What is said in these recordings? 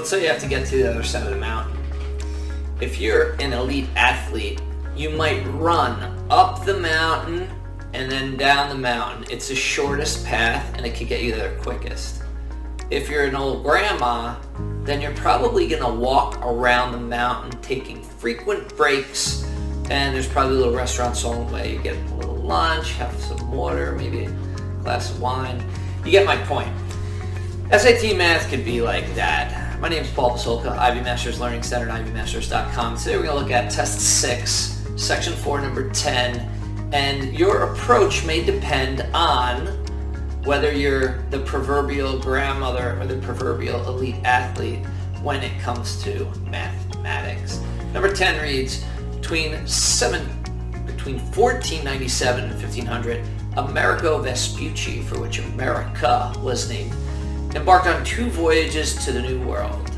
until you have to get to the other side of the mountain. If you're an elite athlete, you might run up the mountain and then down the mountain. It's the shortest path and it can get you there quickest. If you're an old grandma, then you're probably gonna walk around the mountain taking frequent breaks, and there's probably little restaurants along the way. You get a little lunch, have some water, maybe a glass of wine. You get my point. SAT math could be like that. My name is Paul Pasolka, Ivy Masters Learning Center at ivymasters.com. Today we're gonna look at test 6, section 4, number 10, and your approach may depend on whether you're the proverbial grandmother or the proverbial elite athlete when it comes to mathematics. Number 10 reads, between 1497 and 1500, Amerigo Vespucci, for which America was named, embarked on 2 voyages to the New World.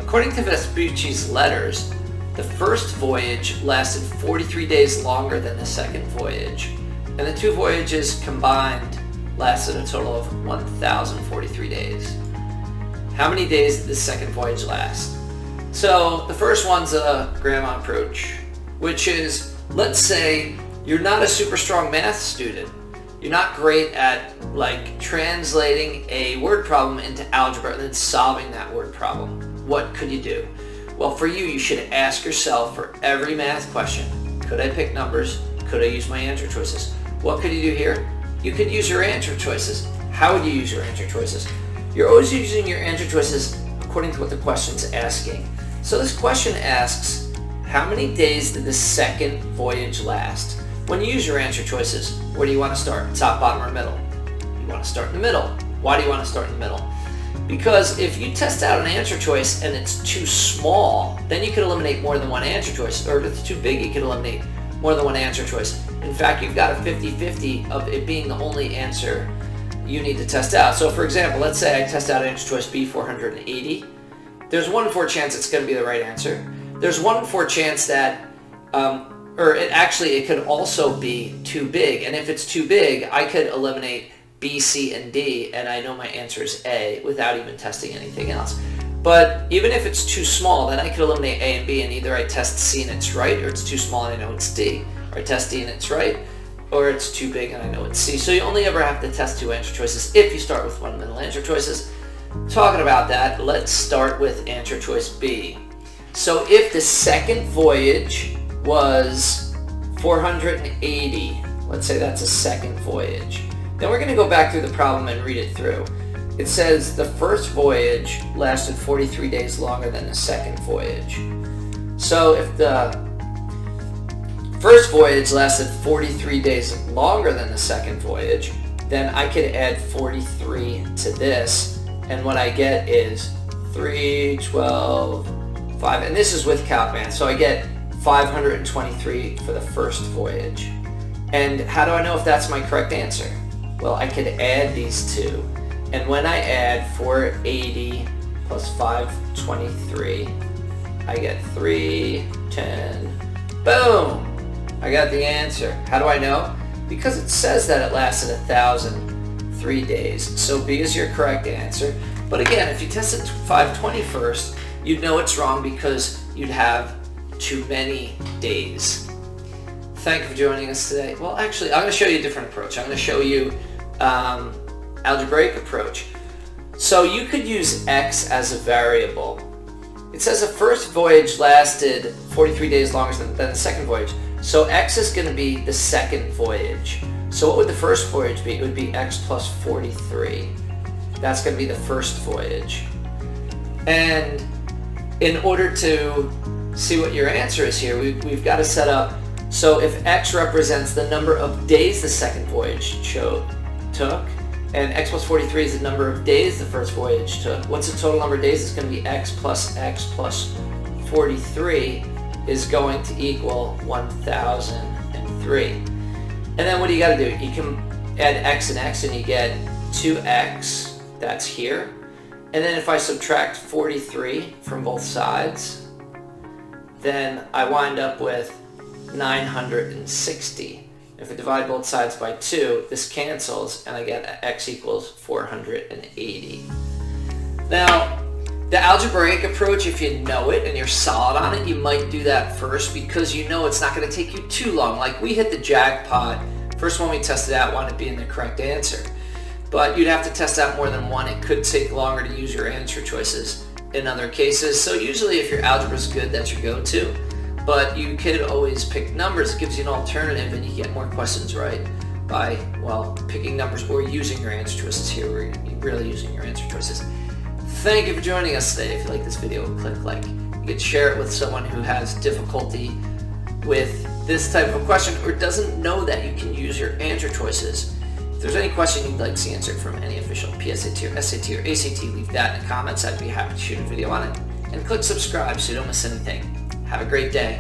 According to Vespucci's letters, the first voyage lasted 43 days longer than the second voyage, and the 2 voyages combined lasted a total of 1,043 days. How many days did the second voyage last? So the first one's a grandma approach, which is, let's say you're not a super strong math student. You're not great at translating a word problem into algebra and then solving that word problem. What could you do? Well, for you should ask yourself for every math question, could I pick numbers? Could I use my answer choices? What could you do here? You could use your answer choices. How would you use your answer choices? You're always using your answer choices according to what the question's asking. So this question asks, how many days did the second voyage last? When you use your answer choices, where do you want to start? Top, bottom, or middle? You want to start in the middle. Why do you want to start in the middle? Because if you test out an answer choice and it's too small, then you can eliminate more than one answer choice. Or if it's too big, you can eliminate more than one answer choice. In fact, you've got a 50-50 of it being the only answer you need to test out. So for example, let's say I test out answer choice B, 480. There's 1 in 4 chance it's going to be the right answer. There's 1 in 4 chance that, it could also be too big. And if it's too big, I could eliminate B, C, and D, and I know my answer is A without even testing anything else. But even if it's too small, then I could eliminate A and B, and either I test C and it's right, or it's too small and I know it's D. Or I test D and it's right, or it's too big and I know it's C. So you only ever have to test 2 answer choices if you start with fundamental answer choices. Talking about that, let's start with answer choice B. So if the second voyage was 480, let's say that's a second voyage, then we're going to go back through the problem and read it through. It says the first voyage lasted 43 days longer than the second voyage. So if the first voyage lasted 43 days longer than the second voyage, then I could add 43 to this, and what I get is 3, 12, 5, and this is with calc math, so I get 523 for the first voyage. And how do I know if that's my correct answer? Well, I could add these 2, and when I add 480 plus 523, I get 310, boom! I got the answer. How do I know? Because it says that it lasted 1,003 days. So B is your correct answer. But again, if you tested 520 first, you'd know it's wrong because you'd have too many days. Thank you for joining us today. Well, actually, I'm going to show you a different approach. I'm going to show you algebraic approach. So you could use x as a variable. It says the first voyage lasted 43 days longer than the second voyage. So x is going to be the second voyage. So what would the first voyage be? It would be x plus 43. That's going to be the first voyage. And in order to see what your answer is here, we've got to set up, so if x represents the number of days the second voyage took, and x plus 43 is the number of days the first voyage took, what's the total number of days? It's going to be x plus 43 is going to equal 1,003. And then what do you got to do? You can add x and x and you get 2x, that's here. And then if I subtract 43 from both sides, then I wind up with 960. If I divide both sides by 2, this cancels and I get x equals 480. Now, The algebraic approach, if you know it and you're solid on it, you might do that first because you know it's not going to take you too long. Like we hit the jackpot. First one we tested out wound up being the correct answer. But you'd have to test out more than one. It could take longer to use your answer choices in other cases. So usually if your algebra is good, that's your go-to. But you could always pick numbers. It gives you an alternative and you get more questions right by, well, picking numbers or using your answer choices here, where you're really using your answer choices. Thank you for joining us today. If you like this video, click like. You could share it with someone who has difficulty with this type of question or doesn't know that you can use your answer choices. If there's any question you'd like to see answered from any official PSAT or SAT or ACT, leave that in the comments. I'd be happy to shoot a video on it. And click subscribe so you don't miss anything. Have a great day.